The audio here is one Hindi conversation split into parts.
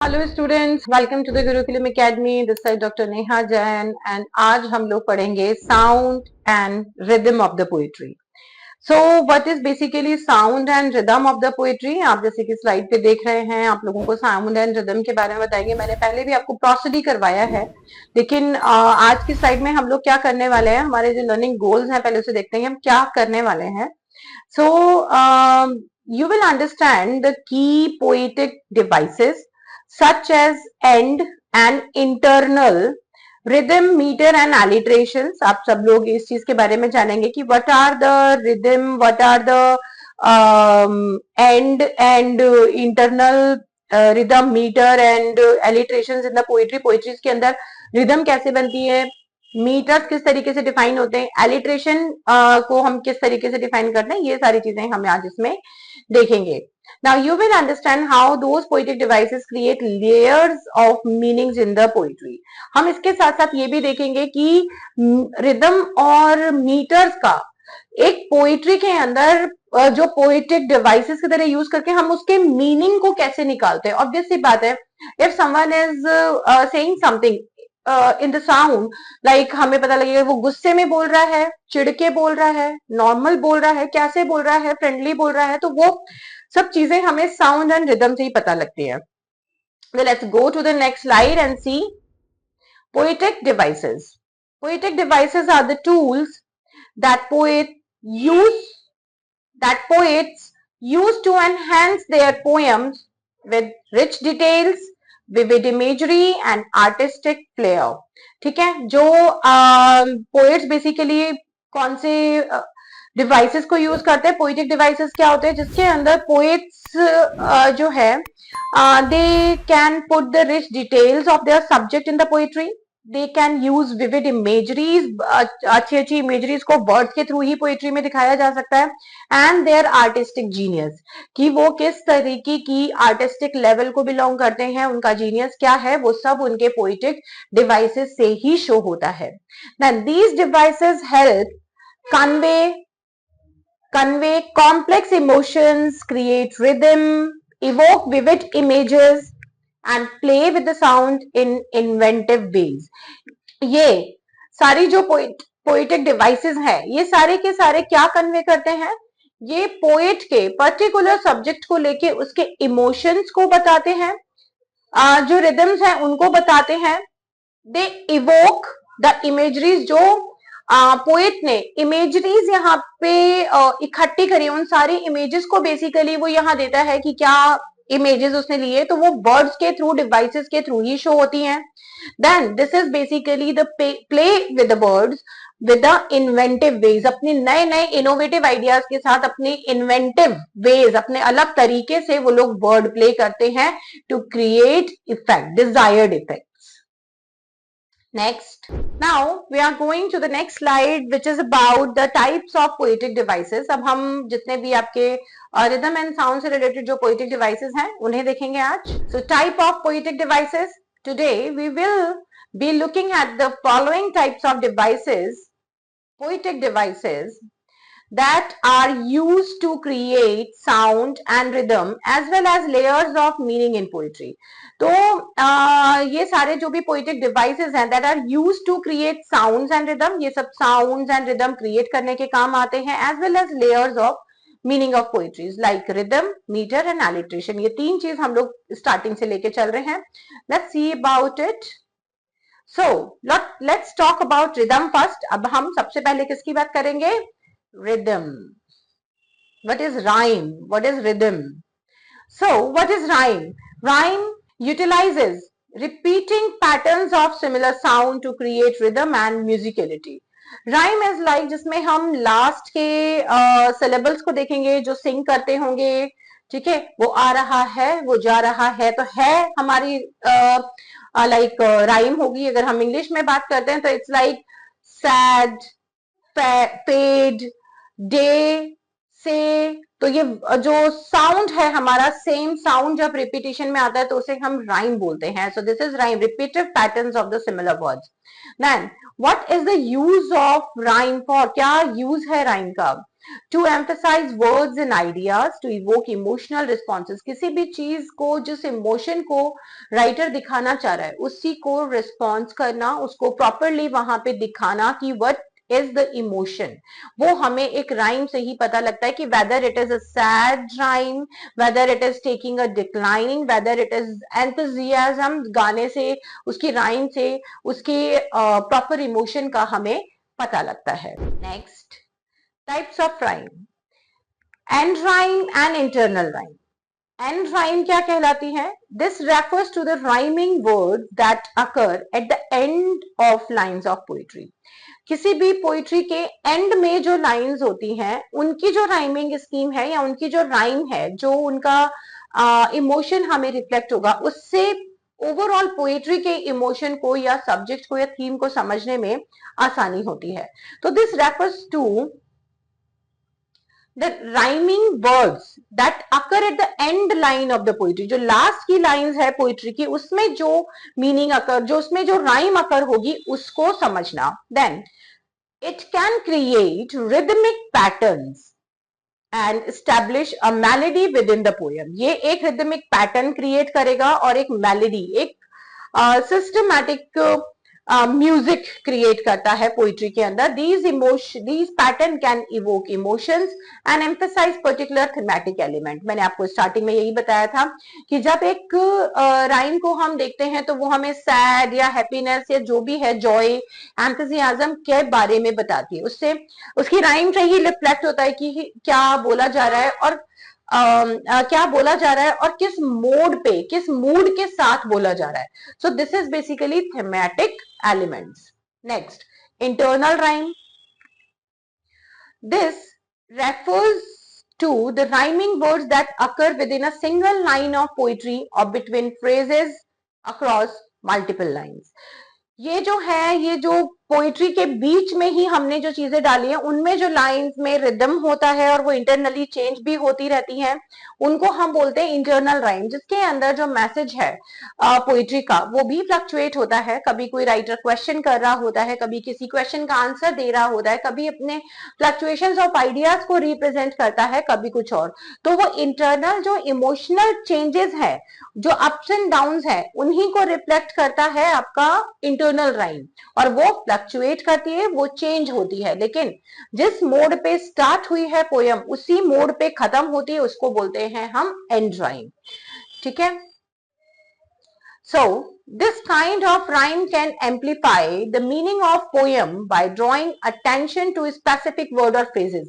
Hello students, welcome to the Gurukulam academy. This side doctor Neha Jain and आज हम लोग पढ़ेंगे sound and rhythm of the poetry. So what is basically sound and rhythm of the poetry. आप जैसे कि स्लाइड पे देख रहे हैं, आप लोगों को साउंड एंड रिदम के बारे में बताएंगे। मैंने पहले भी आपको प्रोसिडी करवाया है, लेकिन आज की स्लाइड में हम लोग क्या करने वाले हैं, हमारे जो लर्निंग गोल्स हैं पहले उसे देखते हैं हम क्या करने वाले हैं। सो you will understand the key poetic devices such as end and internal rhythm, meter and alliterations. आप सब लोग इस चीज के बारे में जानेंगे कि what are the rhythm, what are the end and internal rhythm, meter and alliterations in the poetry. Poetries के अंदर रिदम कैसे बनती है, मीटर्स किस तरीके से डिफाइन होते हैं, एलिट्रेशन को हम किस तरीके से डिफाइन करते हैं, ये सारी चीजें हम आज इसमें देखेंगे। Now you will understand how those poetic devices create layers of meanings in the poetry. हम इसके साथ साथ ये भी देखेंगे कि रिदम और मीटर्स का एक पोइट्री के अंदर जो पोएटिक डिवाइसेस की तरह यूज करके हम उसके मीनिंग को कैसे निकालते हैं। ऑब्वियस सी बात है, if someone is saying something in the sound, like हमें पता लगेगा वो गुस्से में बोल रहा है, चिढ़ के बोल रहा है, नॉर्मल बोल रहा है, कैसे बोल रहा है, फ्रेंडली बोल रहा है, तो वो सब चीजें हमें साउंड एंड रिदम से ही पता लगती है। Let's go to the next slide and see poetic devices. Poetic devices are the tools that poets use to enhance their poems with rich details, vivid imagery and artistic flair. ठीक है, जो पोएट्स बेसिकली कौन से डिवाइसेस को यूज करते हैं, पोएटिक डिवाइसेस क्या होते हैं जिसके अंदर पोएट्स जो है they can put the rich details of their subject in the poetry, they can use vivid imageries, अच्छी अच्छी इमेजरीज को वर्ड्स के थ्रू ही पोएट्री में दिखाया जा सकता है, एंड देयर आर्टिस्टिक जीनियस, कि वो किस तरीके की आर्टिस्टिक लेवल को बिलोंग करते हैं, उनका जीनियस क्या है, वो सब उनके पोएटिक डिवाइसेस से ही शो होता है। Then these devices help convey complex emotions, create rhythm, evoke vivid images and play with the sound in inventive ways. ये सारी जो पोएटिक डिवाइसेस हैं, ये सारे के सारे क्या कन्वे करते हैं, ये पोएट के पर्टिकुलर सब्जेक्ट को लेके उसके इमोशंस को बताते हैं, जो रिदम्स हैं उनको बताते हैं, दे इवोक द इमेजरीज, जो पोएट ने इमेजरीज यहाँ पे इकट्ठी करी, उन सारी इमेजेस को बेसिकली वो यहाँ देता है कि क्या इमेजेस उसने लिए, तो वो वर्ड्स के थ्रू, डिवाइसेस के थ्रू ही शो होती हैं। Then this is basically the play with the words with the inventive ways, अपने नए नए इनोवेटिव आइडियाज के साथ, अपने इन्वेंटिव वेज, अपने अलग तरीके से वो लोग वर्ड प्ले करते हैं to create effect, desired effect. Next, now we are going to the next slide, which is about the types of poetic devices. अब हम जितने भी आपके rhythm and sound से related जो poetic devices हैं उन्हें देखेंगे आज। So type of poetic devices. Today we will be looking at the following types of devices, poetic devices that are used to create sound and rhythm as well as layers of meaning in poetry. तो ये सारे जो भी poetic devices हैं that are used to create sounds and rhythm, ये सब sounds and rhythm create करने के काम आते हैं, as well as layers of meaning of poetries like rhythm, meter and alliteration. ये तीन चीज हम लोग स्टार्टिंग से लेके चल रहे हैं. Let's see about it. So let's talk about rhythm first. अब हम सबसे पहले किसकी बात करेंगे? Rhythm. What is rhyme? What is rhythm? So what is rhyme? Rhyme utilizes repeating patterns of similar sound to create rhythm and musicality. Rhyme is like जिसमें हम लास्ट के syllables को देखेंगे जो सिंग करते होंगे, ठीक है, वो आ रहा है, वो जा रहा है, तो है हमारी लाइक राइम होगी। अगर हम इंग्लिश में बात करते हैं तो it's like sad, paid, day, से, तो ये जो साउंड है हमारा, सेम साउंड जब रिपीटेशन में आता है तो उसे हम राइम बोलते हैं। So this is rhyme, repetitive patterns of the similar words. Then what is the use of rhyme for, क्या यूज है राइम का? To emphasise words and ideas, to evoke emotional responses, किसी भी चीज को, जिस इमोशन को राइटर दिखाना चाह रहा है उसी को रिस्पॉन्स करना, उसको प्रॉपरली वहां पे दिखाना कि व्हाट इज द इमोशन। वो हमें एक राइम से ही पता लगता है कि whether it is a sad rhyme, whether it is taking a decline, whether it is enthusiasm, गाने से, उसकी राइम से, उसके प्रॉपर इमोशन का हमें पता लगता है। Next, types of rhyme, end rhyme and internal rhyme. End rhyme क्या कहलाती है? This refers to the rhyming word that occur at the end of lines of poetry. किसी भी पोइट्री के एंड में जो लाइंस होती हैं, उनकी जो राइमिंग स्कीम है या उनकी जो राइम है, जो उनका इमोशन हमें रिफ्लेक्ट होगा, उससे ओवरऑल पोएट्री के इमोशन को या सब्जेक्ट को या थीम को समझने में आसानी होती है। तो this refers to the rhyming words that occur at the end line of the poetry. जो लास्ट की लाइंस है पोइट्री की, उसमें जो मीनिंग अकर, जो उसमें जो राइम अकर होगी, उसको समझना। Then it can create rhythmic patterns and establish a melody within the poem। ये एक rhythmic pattern create करेगा और एक melody, एक systematic म्यूजिक क्रिएट करता है पोइट्री के अंदर। These pattern can evoke emotions and emphasise particular thematic element. मैंने आपको स्टार्टिंग में यही बताया था कि जब एक राइम को हम देखते हैं तो वो हमें सैड या हैप्पीनेस या जो भी है, जॉय, एंथुसियाज्म के बारे में बताती है। उससे उसकी राइम से ही रिफ्लेक्ट होता है कि क्या बोला जा रहा है और क्या बोला जा रहा है और किस मोड पे, किस मूड के साथ बोला जा रहा है। सो this is basically thematic elements. Next, internal rhyme. This refers to the rhyming words that occur within a single line of poetry or between phrases across multiple lines। ये जो है, ये जो पोइट्री के बीच में ही हमने जो चीजें डाली हैं, उनमें जो लाइंस में रिदम होता है और वो इंटरनली चेंज भी होती रहती हैं, उनको हम बोलते हैं इंटरनल राइम। जिसके अंदर जो मैसेज है पोइट्री का, वो भी फ्लक्चुएट होता है। कभी कोई राइटर क्वेश्चन कर रहा होता है, कभी किसी क्वेश्चन का आंसर दे रहा होता है, कभी अपने फ्लक्चुएशंस ऑफ आइडियाज को रिप्रेजेंट करता है, कभी कुछ और। तो वो इंटरनल जो इमोशनल चेंजेस है, जो अप्स एंड डाउन्स है, उन्हीं को रिफ्लेक्ट करता है आपका इंटरनल राइम। और वो फ्लक्चुएट करती है, वो चेंज होती है, लेकिन जिस मोड पे स्टार्ट हुई है पोयम, उसी मोड पे खत्म होती है, उसको बोलते हैं हम एंड राइम। ठीक है। So this kind of rhyme can amplify the meaning of poem by drawing attention to specific word or phrases।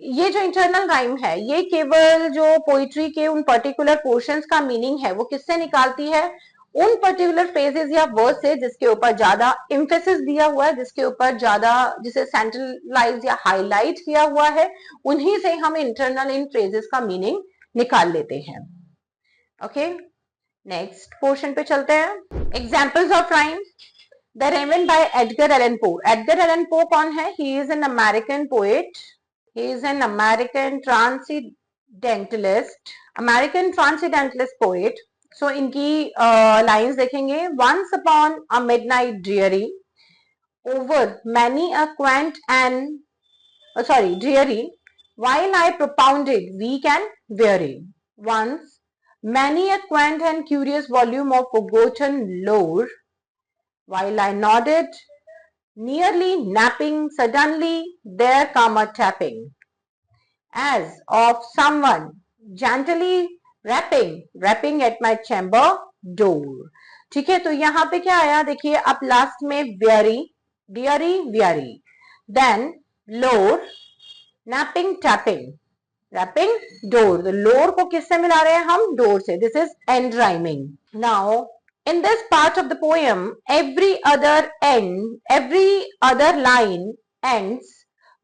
ये जो इंटरनल राइम है, ये केवल जो पोइट्री के उन पर्टिकुलर पोर्शंस का मीनिंग है, वो किससे निकालती है? उन पर्टिकुलर फ्रेजेस या वर्ड से जिसके ऊपर ज्यादा एम्फेसिस दिया हुआ है, जिसके ऊपर ज्यादा, जिसे सेंट्रलाइज या हाईलाइट किया हुआ है, उन्हीं से हम इंटरनल इन फ्रेजेस का मीनिंग निकाल लेते हैं। ओके, नेक्स्ट पोर्शन पे चलते हैं। Examples of rhyme. The raven by Edgar Allan Poe. Edgar Allan Poe कौन है? He is an American poet, he is an American transcendentalist, American transcendentalist poet. So इनकी लाइंस देखेंगे। Once upon a midnight dreary, over many a quaint and dreary, while I propounded weak and weary. Once many a quaint and curious volume of forgotten lore, while I nodded, nearly napping, suddenly there come a tapping, as of someone gently rapping at my chamber door। ठीक है, तो यहाँ पे क्या आया देखिए, अब लास्ट में weary, deary, weary, then lore, napping, tapping, rapping, door। the lore को किससे मिला रहे हैं हम? door से। this is end rhyming। now in this part of the poem, every other line ends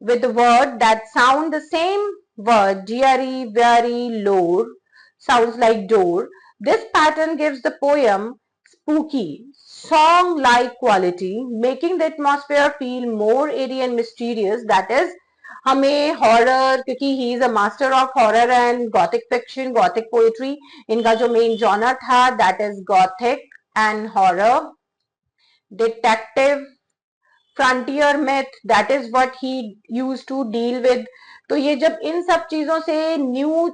with the word that sound the same word, deary, weary, lore sounds like door। This pattern gives the poem spooky, song-like quality, making the atmosphere feel more airy and mysterious। that is, हमें हॉरर, क्योंकि he is a master of horror and Gothic fiction, Gothic poetry इनका जो मेन जॉनर था, that is Gothic and horror, detective, frontier myth, that is what he used to deal with. तो ये जब इन सब चीजों से, न्यू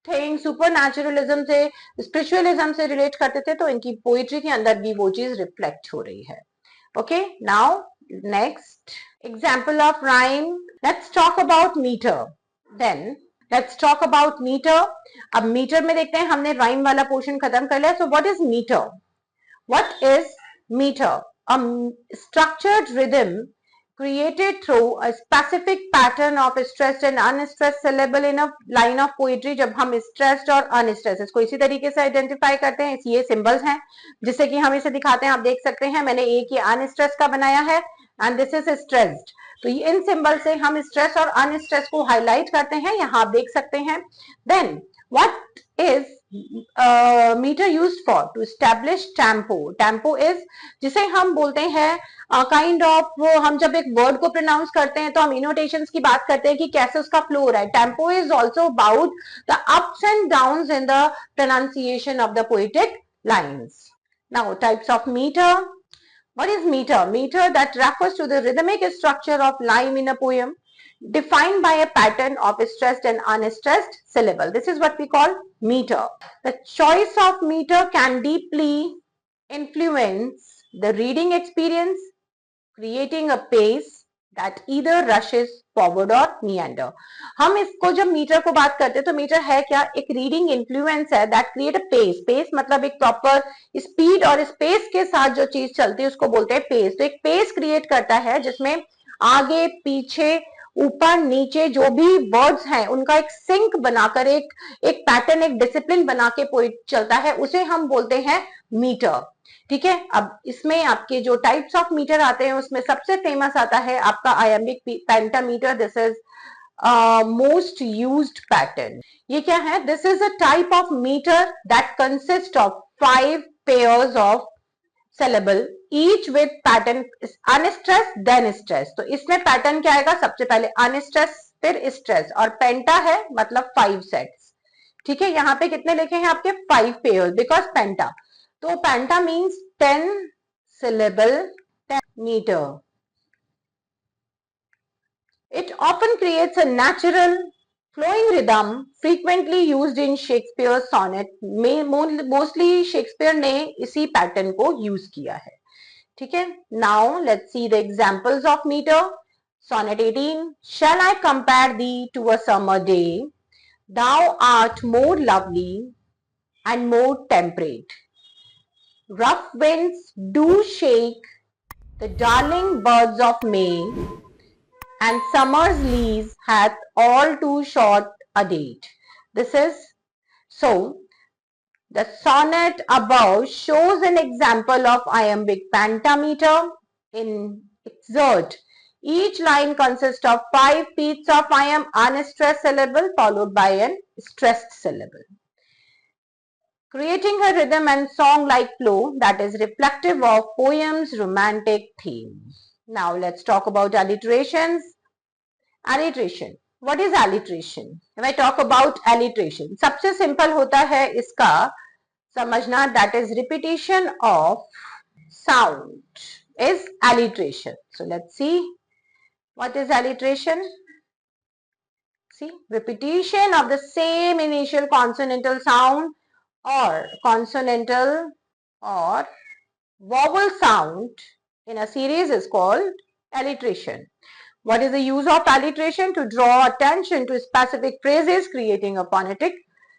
थिंग, सुपरनेचुरलिज्म से, स्पिरिचुअलिज्म से रिलेट करते थे, तो इनकी पोइट्री के अंदर भी वो चीज रिफ्लेक्ट हो रही है. Okay, now next example of rhyme. Let's talk about metre. Then let's talk about metre. अब मीटर में देखते हैं, हमने राइम वाला पोर्शन खत्म कर लिया. So what is metre? What is metre? A structured rhythm created through a specific pattern of stressed and unstressed syllable in a line of poetry. जब हम stressed और unstressed इसको इसी तरीके से आइडेंटिफाई करते हैं. ये सिंबल्स हैं जिससे कि हम इसे दिखाते हैं. आप देख सकते हैं मैंने एक ये अनस्ट्रेस का बनाया है एंड दिस इज स्ट्रेस्ड. तो इन सिंबल से हम स्ट्रेस और अनस्ट्रेस को हाईलाइट करते हैं. यहाँ आप देख सकते हैं. Then what is metre used for? To establish tempo. Tempo is जिसे हम बोलते हैं काइंड ऑफ, हम जब एक वर्ड को प्रोनाउंस करते हैं तो हम इनोटेशंस की बात करते हैं कि कैसे उसका फ्लो हो रहा है. Tempo is also about the ups and downs in the pronunciation of the poetic lines. Now types of metre. What is meter? Meter that refers to the rhythmic structure of line in a poem, defined by a pattern of stressed and unstressed syllable. This is what we call meter. The choice of meter can deeply influence the reading experience, creating a pace that either rushes forward or meander. हम इसको जब मीटर को बात करते हैं तो मीटर है क्या? एक रीडिंग इन्फ्लुएंस है that create a pace. Pace मतलब एक प्रॉपर स्पीड और स्पेस के साथ जो चीज चलती है उसको बोलते हैं पेस. तो एक पेस क्रिएट करता है जिसमें आगे पीछे ऊपर नीचे जो भी वर्ड्स हैं उनका एक सिंक बनाकर एक पैटर्न, एक डिसिप्लिन बना के पोइट चलता है, उसे हम बोलते हैं मीटर. ठीक है. अब इसमें आपके जो टाइप्स ऑफ मीटर आते हैं उसमें सबसे फेमस आता है आपका iambic pentameter. This is most used pattern. ये क्या है? This is a type of metre that consist of 5 pairs of syllable each with pattern unstressed then stress. तो इसमें पैटर्न क्या आएगा? सबसे पहले अनस्ट्रेस फिर स्ट्रेस और पेंटा है मतलब 5 सेट्स. ठीक है. यहाँ पे कितने लिखे हैं आपके? 5 पेयर्स बिकॉज पेंटा. तो पेंटा means 10 syllable 10 meter. It often creates a natural flowing rhythm frequently used in Shakespeare's sonnet. Mostly Shakespeare ने इसी पैटर्न को यूज किया है. ठीक है. Now let's see the examples of meter. Sonnet 18. Shall I compare thee to a summer day? Thou art more lovely and more temperate. Rough winds do shake the darling birds of May, and summer's lease hath all too short a date. This is so. The sonnet above shows an example of iambic pentameter in exert. Each line consists of 5 beats of iamb unstressed syllable followed by an stressed syllable, creating a rhythm and song-like flow that is reflective of poem's romantic theme. Now let's talk about alliterations. Alliteration. What is alliteration? If I talk about alliteration, सबसे सिंपल होता है इसका समझना, that is repetition of sound is alliteration. So let's see what is alliteration. See, repetition of the same initial consonantal sound or consonantal or vowel sound in a series is called alliteration. What is the use of alliteration? To draw attention to specific phrases, creating a phonetic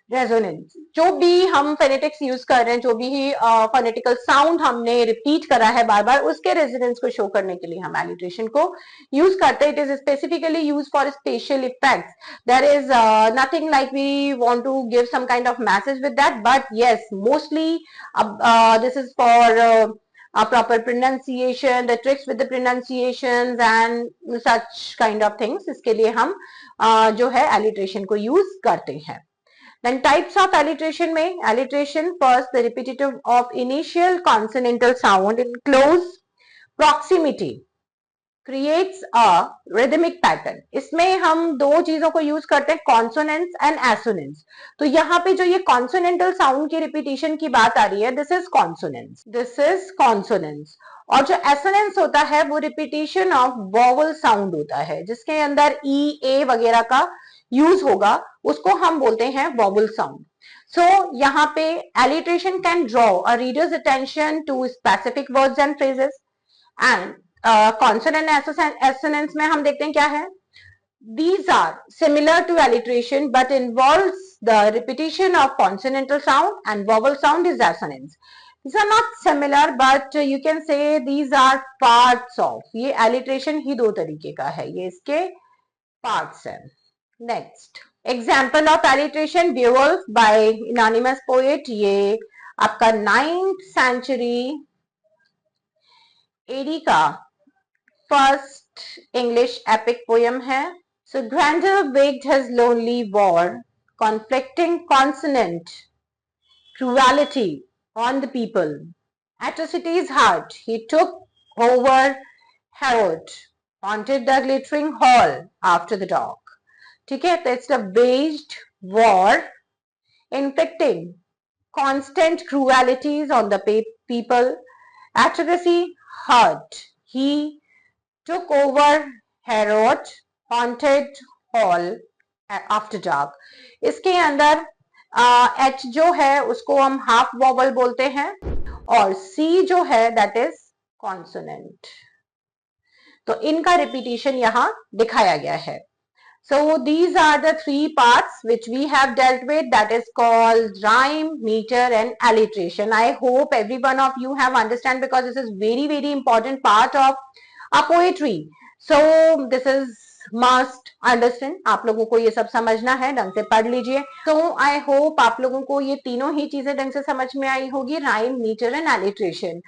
resonance. जो भी हम phonetics यूज कर रहे हैं, जो भी phonetical sound हमने रिपीट करा है बार बार, उसके रेजोनेंस को शो करने के लिए हम alliteration को यूज करते हैं. It is specifically used for spatial effects. There is nothing like we want to give some kind of message with that, but yes, mostly this is for proper pronunciation, the tricks with the pronunciations and such kind of things. इसके लिए हम जो है alliteration को यूज करते हैं. Then types of alliteration में, alliteration first, the repetitive of initial consonantal sound in close proximity creates a rhythmic pattern. इसमें हम दो चीजों को यूज करते हैं, कॉन्सोनेंट्स एंड एसोनेंट्स. तो यहाँ पे जो ये कॉन्सोनेंटल साउंड की रिपीटिशन की बात आ रही है, this is consonants, this is consonants. और जो एसोनेंस होता है वो रिपीटिशन ऑफ वोवल साउंड होता है, जिसके अंदर ई ए वगैरह का यूज होगा, उसको हम बोलते हैं वोवल साउंड. So यहाँ पे alliteration can draw a reader's attention to specific words and phrases. And consonant assonance में हम देखते हैं क्या है, these are similar to alliteration but involves the repetition of consonantal sound, and vowel sound is assonance. These are not similar but you can say these are parts of. ये alliteration ही दो तरीके का है, ये इसके parts हैं. Next example of alliteration, Beowulf by anonymous poet. ये आपका 9th century AD का first English epic poem है. So Grandeur waked his lonely war, conflicting consonant cruelty on the people. At a city's heart he took over Herod, haunted the glittering hall after the dark. ठीक है, तो it's a waged war inflicting constant cruelties on the people. At a hurt, he took over Herod, haunted hall after dark. इसके अंदर H जो है उसको हम हाफ वॉवल बोलते हैं, और C जो है दैट इज कॉन्सोनेंट. तो इनका रिपीटिशन यहाँ दिखाया गया है. So these are the three parts which we have dealt with, that is called rhyme, meter and alliteration. I hope every one of you have understand, because this is very important part of a poetry. So this is must understand. आप लोगों को ये सब समझना है, ढंग से पढ़ लीजिए. So I hope आप लोगों को ये तीनों ही चीजें ढंग से समझ में आई होगी, rhyme, meter and alliteration.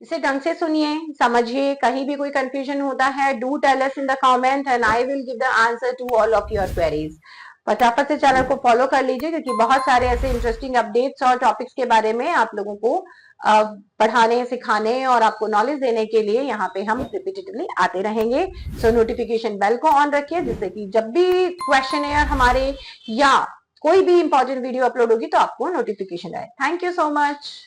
इसे ढंग से सुनिए, समझिए. कहीं भी कोई कंफ्यूजन होता है, do tell us in the comment and I will give the answer to all of your queries. फटाफट से चैनल को फॉलो कर लीजिए, क्योंकि बहुत सारे ऐसे इंटरेस्टिंग अपडेट्स और टॉपिक्स के बारे में आप लोगों को पढ़ाने, सिखाने और आपको नॉलेज देने के लिए यहाँ पे हम रिपीटेटिवली आते रहेंगे. सो नोटिफिकेशन बेल को ऑन रखिए, जिससे कि जब भी क्वेश्चन है हमारे या कोई भी इंपॉर्टेंट वीडियो अपलोड होगी तो आपको नोटिफिकेशन आए. Thank you so much.